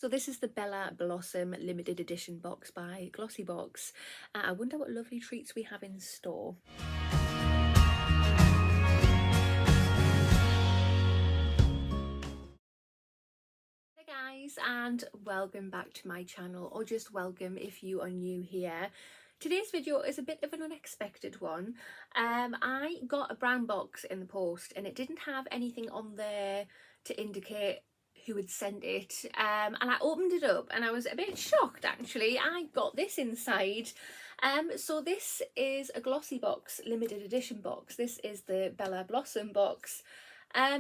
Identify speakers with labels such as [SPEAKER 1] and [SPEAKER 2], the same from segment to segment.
[SPEAKER 1] So this is the Bella Blossom limited edition box by GlossyBox. I wonder what lovely treats we have in store. Hey guys, and welcome back to my channel, or just welcome if you are new here. Today's video is a bit of an unexpected one. I got a brown box in the post and it didn't have anything on there to indicate who had sent it, and I opened it up and I was a bit shocked actually. I got this inside. So this is a GlossyBox limited edition box. This is the Bella Blossom box.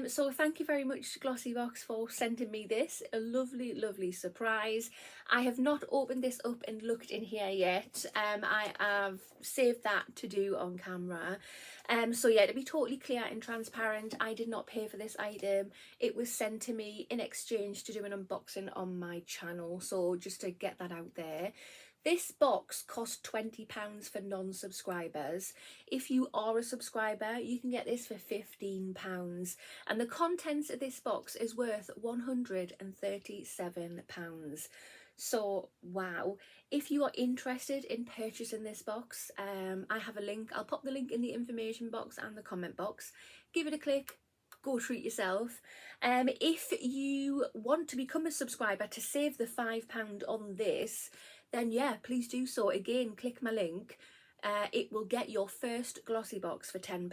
[SPEAKER 1] So thank you very much GlossyBox for sending me this, a lovely surprise. I have not opened this up and looked in here yet. I have saved that to do on camera. So yeah, to be totally clear and transparent, I did not pay for this item. It was sent to me in exchange to do an unboxing on my channel, so just to get that out there. This box cost £20 for non-subscribers. If you are a subscriber, you can get this for £15. And the contents of this box is worth £137. So, wow. If you are interested in purchasing this box, I have a link. I'll pop the link in the information box and the comment box. Give it a click. Go treat yourself. If you want to become a subscriber to save the £5 on this, then yeah, please do so. Again, click my link. It will get your first GlossyBox for £10.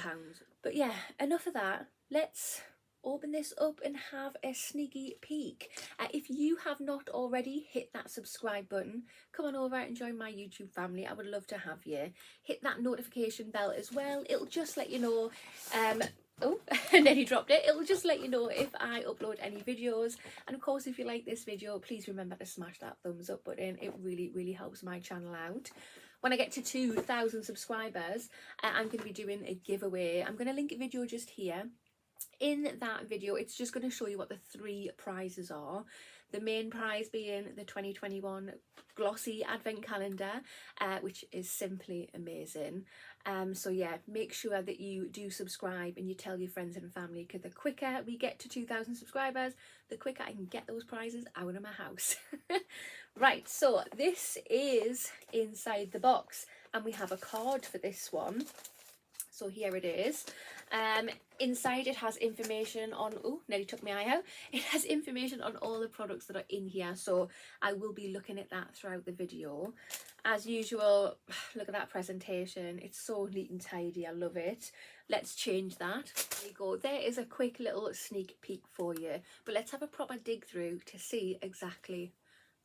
[SPEAKER 1] But yeah, enough of that. Let's open this up and have a sneaky peek. If you have not already, hit that subscribe button. Come on over and join my YouTube family. I would love to have you. Hit that notification bell as well. It'll just let you know oh, and then he dropped it. It'll just let you know if I upload any videos. And of course, if you like this video, please remember to smash that thumbs up button. It really helps my channel out. When I get to 2,000 subscribers, I'm going to be doing a giveaway. I'm going to link a video just here. In that video, it's just going to show you what the 3 prizes are. The main prize being the 2021 glossy advent calendar, which is simply amazing. So yeah, make sure that you do subscribe and you tell your friends and family, because the quicker we get to 2,000 subscribers, the quicker I can get those prizes out of my house. Right, so this is inside the box and we have a card for this one. So here it is. Inside it has information on, oh, nearly took my eye out. It has information on all the products that are in here. So I will be looking at that throughout the video. As usual, look at that presentation. It's so neat and tidy. I love it. Let's change that. There you go. There is a quick little sneak peek for you. But let's have a proper dig through to see exactly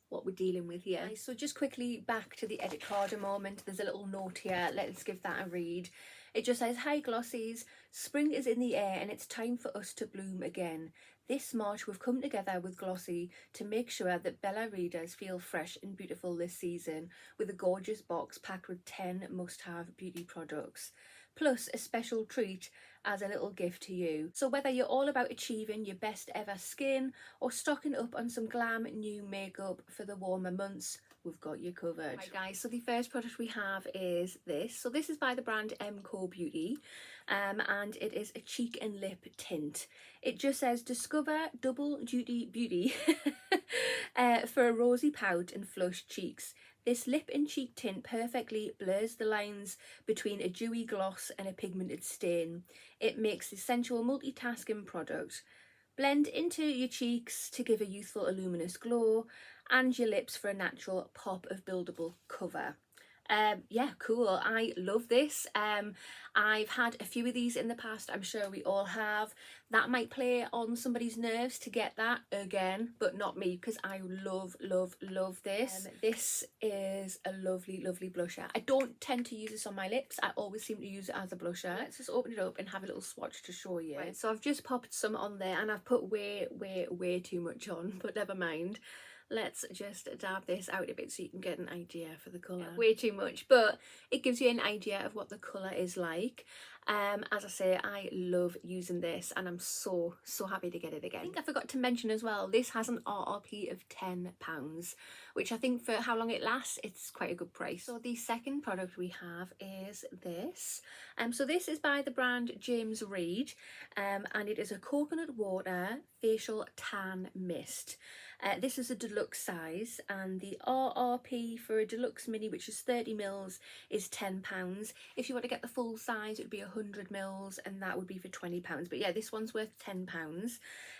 [SPEAKER 1] what we're dealing with here. So just quickly back to the edit card a moment. There's a little note here. Let's give that a read. It just says, "Hi Glossies, spring is in the air and it's time for us to bloom again. This March we've come together with Glossy to make sure that Bella readers feel fresh and beautiful this season with a gorgeous box packed with 10 must-have beauty products. Plus a special treat as a little gift to you. So whether you're all about achieving your best ever skin or stocking up on some glam new makeup for the warmer months, we've got you covered." Right guys, so the first product we have is this. So this is by the brand Emcore Beauty, and it is a cheek and lip tint. It just says, "Discover double duty beauty for a rosy pout and flushed cheeks. This lip and cheek tint perfectly blurs the lines between a dewy gloss and a pigmented stain. It makes the sensual multitasking product blend into your cheeks to give a youthful luminous glow, and your lips for a natural pop of buildable cover." Yeah, cool. I love this. I've had a few of these in the past. I'm sure we all have. That might play on somebody's nerves to get that again, but not me, because I love this. This is a lovely blusher. I don't tend to use this on my lips. I always seem to use it as a blusher. Let's just open it up and have a little swatch to show you. Right, so I've just popped some on there and I've put way too much on, but never mind. Let's just dab this out a bit so you can get an idea for the colour. Yeah, way too much, but it gives you an idea of what the colour is like. As I say, I love using this and I'm so happy to get it again. I think I forgot to mention as well, this has an RRP of £10, which I think for how long it lasts, it's quite a good price. So the second product we have is this. So this is by the brand James Read, and it is a coconut water facial tan mist. This is a deluxe size, and the RRP for a deluxe mini, which is 30ml, is £10. If you want to get the full size, it would be 100ml, and that would be for £20. But yeah, this one's worth £10.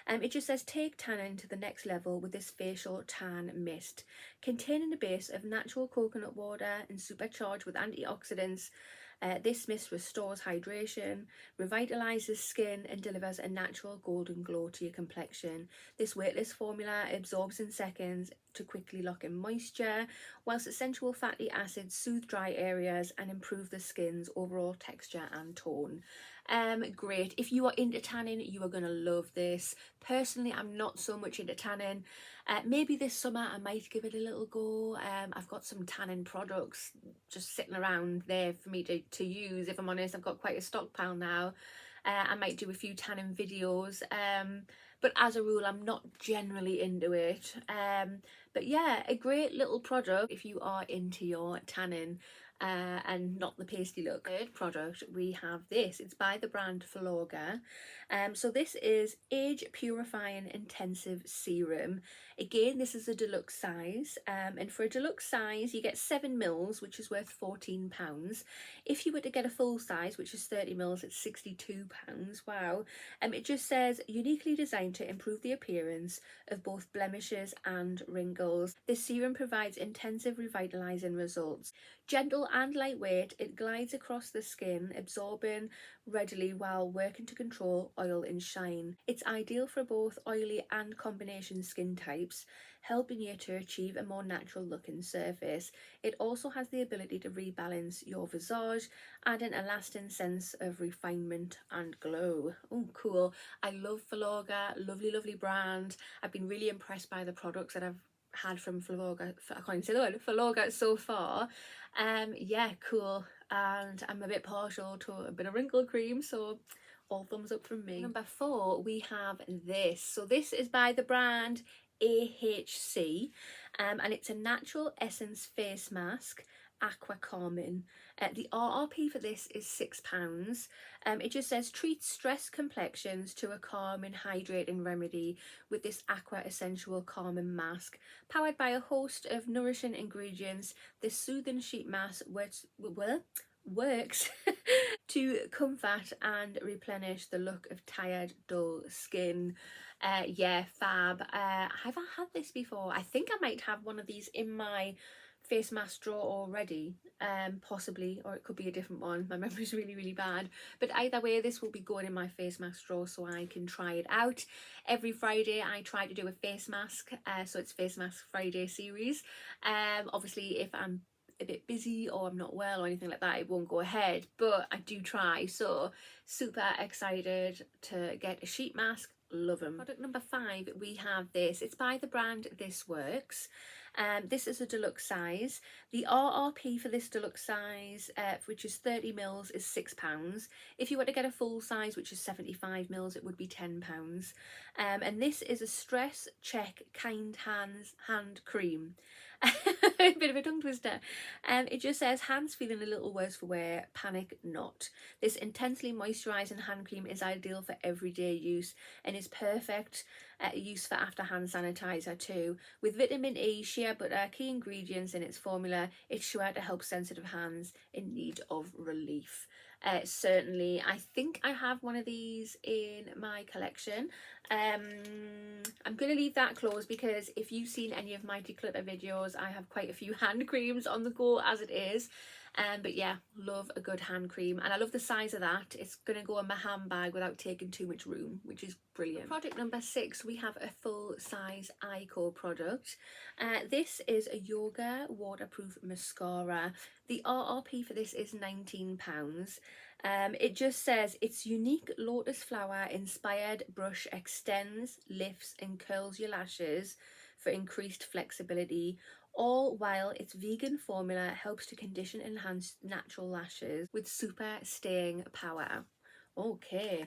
[SPEAKER 1] It just says take tannin to the next level with this facial tan mist, containing a base of natural coconut water and supercharged with antioxidants. This mist restores hydration, revitalizes skin, and delivers a natural golden glow to your complexion. This weightless formula absorbs in seconds to quickly lock in moisture, whilst essential fatty acids soothe dry areas and improve the skin's overall texture and tone. Great. If you are into tanning, you are going to love this. Personally, I'm not so much into tanning. Maybe this summer I might give it a little go. I've got some tanning products just sitting around there for me to use. If I'm honest, I've got quite a stockpile now. I might do a few tanning videos, but as a rule I'm not generally into it. But yeah, a great little product if you are into your tanning and not the pasty look. Third product, we have this. It's by the brand Filorga. So this is Age Purifying Intensive Serum. Again, this is a deluxe size, and for a deluxe size you get 7ml, which is worth £14. If you were to get a full size, which is 30ml, it's £62. Wow. It just says uniquely designed to improve the appearance of both blemishes and wrinkles. This serum provides intensive revitalizing results. Gentle and lightweight, it glides across the skin, absorbing readily while working to control oil and shine. It's ideal for both oily and combination skin types, helping you to achieve a more natural looking surface. It also has the ability to rebalance your visage, adding a lasting sense of refinement and glow. Oh, cool. I love Filorga, lovely brand. I've been really impressed by the products that I've had from Filorga, I can't say the word, Filorga so far. Yeah, cool. And I'm a bit partial to a bit of wrinkle cream, so all thumbs up from me. Number 4, we have this. So this is by the brand AHC, and it's a natural essence face mask, aqua calming. The RRP for this is £6. It just says treat stressed complexions to a calming, hydrating remedy with this aqua essential calming mask. Powered by a host of nourishing ingredients, this soothing sheet mask works to comfort and replenish the look of tired, dull skin. Yeah, fab. Have I had this before? I think I might have one of these in my face mask drawer already, possibly, or it could be a different one. My memory's really bad, but either way this will be going in my face mask drawer so I can try it out. Every Friday I try to do a face mask, so it's Face Mask Friday series. Obviously if I'm a bit busy or I'm not well or anything like that, it won't go ahead, but I do try. So super excited to get a sheet mask. Love them. Product number 5, we have this. It's by the brand This Works. This is a deluxe size. The RRP for this deluxe size, which is 30ml, is £6. If you were to get a full size, which is 75ml, it would be £10. And this is a stress check kind hand cream. A bit of a tongue twister. It just says hands feeling a little worse for wear, panic not. This intensely moisturising hand cream is ideal for everyday use and is perfect use for after hand sanitizer too. With vitamin E, shea butter, key ingredients in its formula, it's sure to help sensitive hands in need of relief. Certainly, I think I have one of these in my collection. I'm going to leave that closed because if you've seen any of my declutter videos, I have quite a few hand creams on the go as it is. But yeah, love a good hand cream, and I love the size of that. It's going to go in my handbag without taking too much room, which is brilliant. Product number 6, we have a full size Icore product. This is a yoga waterproof mascara. The RRP for this is £19. It just says its unique lotus flower inspired brush extends, lifts and curls your lashes for increased flexibility, all while its vegan formula helps to condition and enhance natural lashes with super staying power. Okay,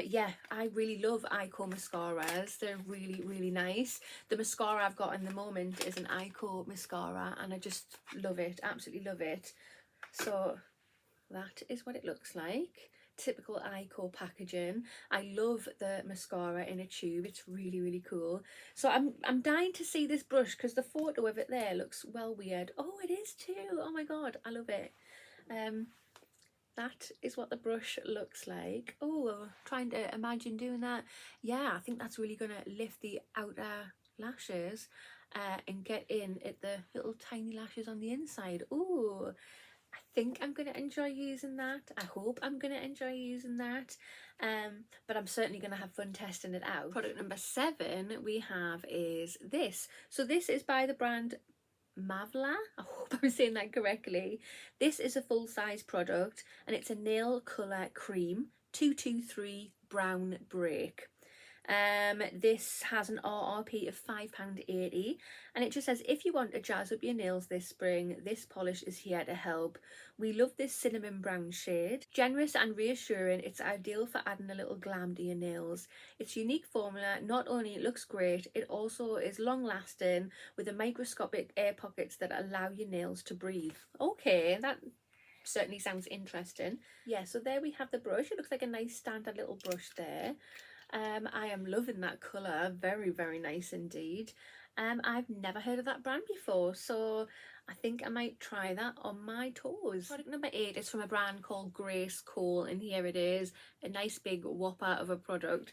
[SPEAKER 1] yeah, I really love Icore mascaras. They're really nice. The mascara I've got in the moment is an Icore mascara and I just love it, absolutely love it. So that is what it looks like. typical Icore packaging. I love the mascara in a tube. It's really, really cool. So I'm dying to see this brush because the photo of it there looks well weird. Oh, it is too. Oh my god, I love it. That is what the brush looks like. Oh, trying to imagine doing that. Yeah, I think that's really gonna lift the outer lashes and get in at the little tiny lashes on the inside. Oh, I think I'm going to enjoy using that. I hope I'm going to enjoy using that. But I'm certainly going to have fun testing it out. Product number 7 we have is this. So this is by the brand Mavala. I hope I'm saying that correctly. This is a full-size product and it's a nail colour cream 223 brown break. This has an RRP of £5.80 and it just says, if you want to jazz up your nails this spring, this polish is here to help. We love this cinnamon brown shade. Generous and reassuring, it's ideal for adding a little glam to your nails. Its unique formula not only looks great, it also is long lasting with the microscopic air pockets that allow your nails to breathe. Okay, that certainly sounds interesting. Yeah, so there we have the brush. It looks like a nice standard little brush there. I am loving that colour, very, very nice indeed. I've never heard of that brand before, so I think I might try that on my toes. Product number 8 is from a brand called Grace Cole, and here it is, a nice big whopper of a product.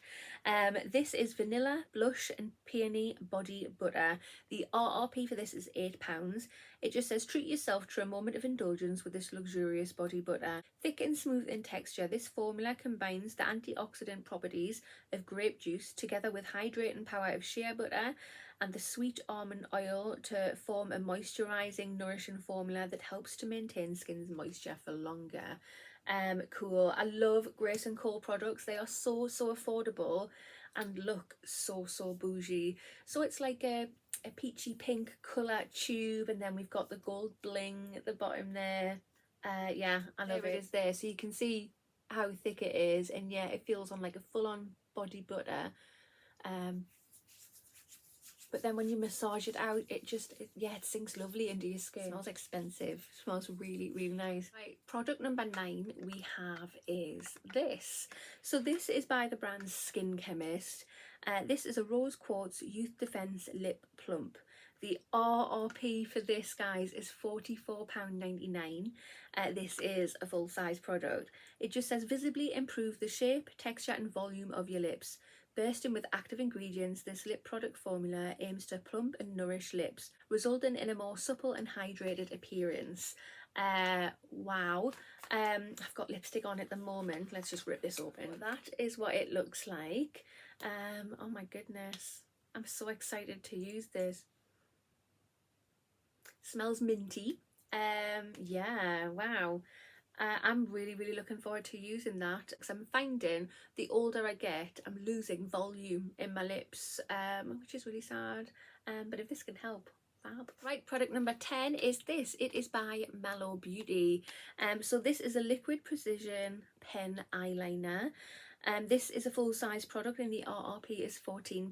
[SPEAKER 1] This is Vanilla Blush and Peony Body Butter. The RRP for this is £8. It just says, treat yourself to a moment of indulgence with this luxurious body butter. Thick and smooth in texture, this formula combines the antioxidant properties of grape juice together with hydrating power of shea butter and the sweet almond oil to form a moisturising, nourishing formula that helps to maintain skin's moisture for longer. Cool. I love Grace & Cole products. They are so affordable and look so bougie. So it's like a peachy pink colour tube, and then we've got the gold bling at the bottom there. Yeah, I love it. It is there, so you can see how thick it is, and yeah, it feels on like a full-on body butter. But then when you massage it out, it sinks lovely into your skin. It smells expensive. It smells really, really nice. Right, product number 9 we have is this. So this is by the brand Chemist. This is a rose quartz youth defense lip plump. The RRP for this, guys, is £44.99. This is a full-size product. It just says, visibly improve the shape, texture and volume of your lips. Bursting with active ingredients, this lip product formula aims to plump and nourish lips, resulting in a more supple and hydrated appearance. Wow. I've got lipstick on at the moment. Let's just rip this open. That is what it looks like. Oh my goodness. I'm so excited to use this. Smells minty. Yeah, wow. I'm really looking forward to using that because I'm finding the older I get, I'm losing volume in my lips, which is really sad. But if this can help, fab. Right, product number 10 is this. It is by Mellow Beauty. So this is a liquid precision pen eyeliner. This is a full-size product and the RRP is £14.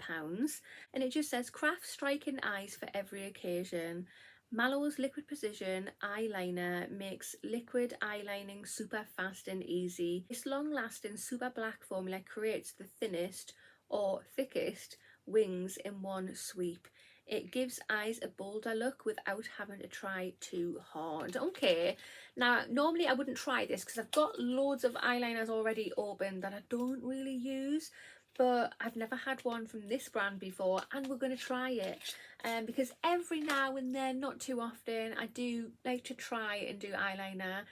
[SPEAKER 1] And it just says, craft striking eyes for every occasion. Mallow's Liquid Precision Eyeliner makes liquid eyelining super fast and easy. This long-lasting super black formula creates the thinnest or thickest wings in one sweep. It gives eyes a bolder look without having to try too hard. Okay, now normally I wouldn't try this because I've got loads of eyeliners already open that I don't really use, but I've never had one from this brand before and we're going to try it. Because every now and then, not too often, I do like to try and do eyeliner.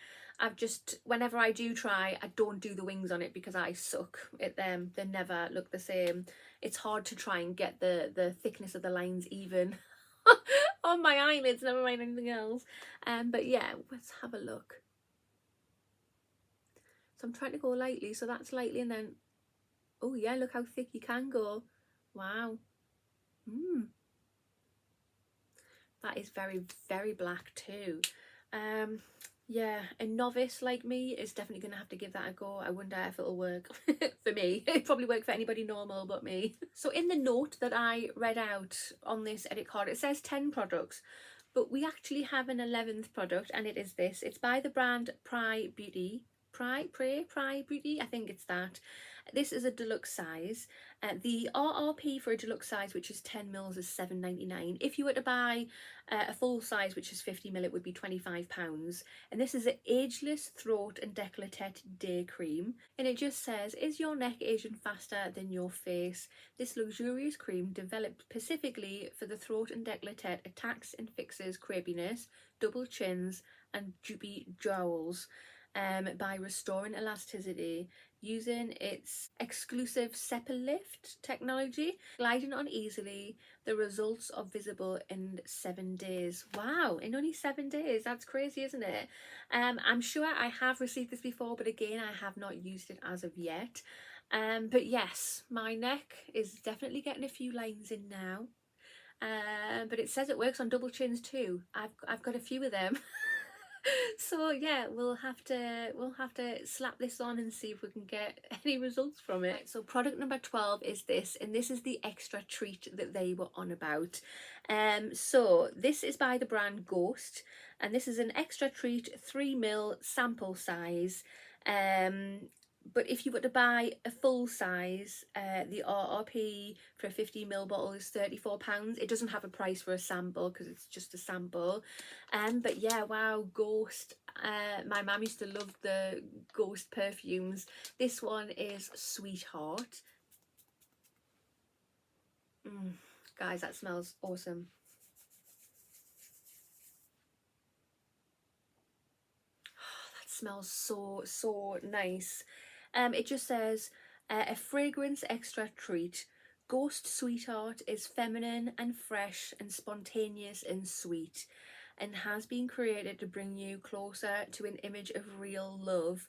[SPEAKER 1] Whenever I do try, I don't do the wings on it because I suck at them. They never look the same. It's hard to try and get the thickness of the lines even on my eyelids, never mind anything else. But yeah, let's have a look. So I'm trying to go lightly, so that's lightly, and then, oh yeah, look how thick you can go. Wow. That is very black too. Yeah, a novice like me is definitely going to have to give that a go. I wonder if it'll work for me. It'd probably work for anybody normal but me. So in the note that I read out on this edit card, it says 10 products, but we actually have an 11th product, and it is this. It's by the brand Pri Beauty. Pri Beauty, I think it's that. This is a deluxe size. The RRP for a deluxe size, which is 10 mils, is £7.99. If you were to buy a full size, which is 50 ml, it would be £25. And this is an ageless throat and décolleté day cream. And it just says, is your neck aging faster than your face? This luxurious cream, developed specifically for the throat and décolleté, attacks and fixes crepiness, double chins, and droopy jowls. By restoring elasticity using its exclusive sepal lift technology, gliding on easily. The results are visible in 7 days. Wow, in only 7 days. That's crazy, isn't it? I'm sure I have received this before, but again, I have not used it as of yet. But yes, my neck is definitely getting a few lines in now. But it says it works on double chins too. I've got a few of them. So yeah, we'll have to slap this on and see if we can get any results from it. So product number 12 is this, and this is the extra treat that they were on about. So this is by the brand Ghost, and this is an extra treat 3 ml sample size. But if you were to buy a full size, the RRP for a 50 ml bottle is £34. It doesn't have a price for a sample because it's just a sample. But yeah, wow, Ghost. My mum used to love the Ghost perfumes. This one is Sweetheart. Guys, that smells awesome. Oh, that smells so nice. It just says a fragrance extra treat. Ghost Sweetheart is feminine and fresh and spontaneous and sweet, and has been created to bring you closer to an image of real love.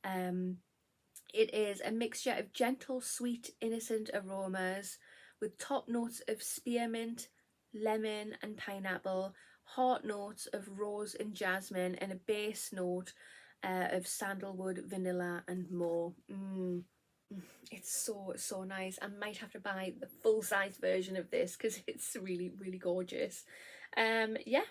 [SPEAKER 1] It is a mixture of gentle, sweet, innocent aromas with top notes of spearmint, lemon and pineapple, heart notes of rose and jasmine, and a base note of sandalwood, vanilla and more. It's so nice. I might have to buy the full size version of this because it's really gorgeous. Yeah,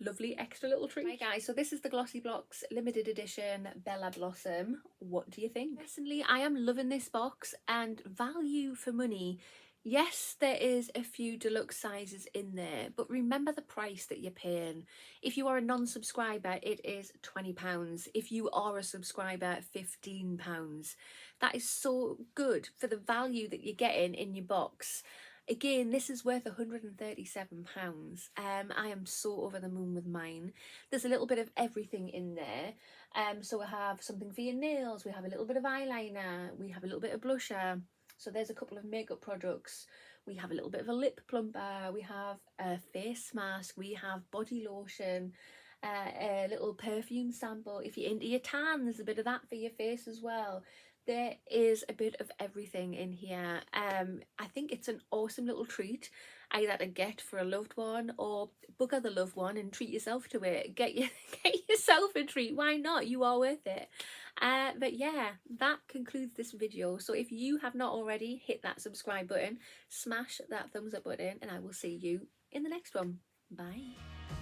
[SPEAKER 1] lovely extra little treat. Right guys, so this is the GlossyBox limited edition Bella Blossom. What do you think? Personally, I am loving this box, and value for money. Yes, there is a few deluxe sizes in there, but remember the price that you're paying. If you are a non-subscriber, it is £20. If you are a subscriber, £15. That is so good for the value that you're getting in your box. Again, this is worth £137. I am so over the moon with mine. There's a little bit of everything in there. So we have something for your nails, we have a little bit of eyeliner, we have a little bit of blusher. So there's a couple of makeup products. We have a little bit of a lip plumper, we have a face mask, we have body lotion, a little perfume sample. If you're into your tan, there's a bit of that for your face as well. There is a bit of everything in here. I think it's an awesome little treat, either to get for a loved one or bugger the loved one and treat yourself to it. Get yourself a treat. Why not? You are worth it. But yeah, that concludes this video. So if you have not already, hit that subscribe button, smash that thumbs up button, and I will see you in the next one. Bye.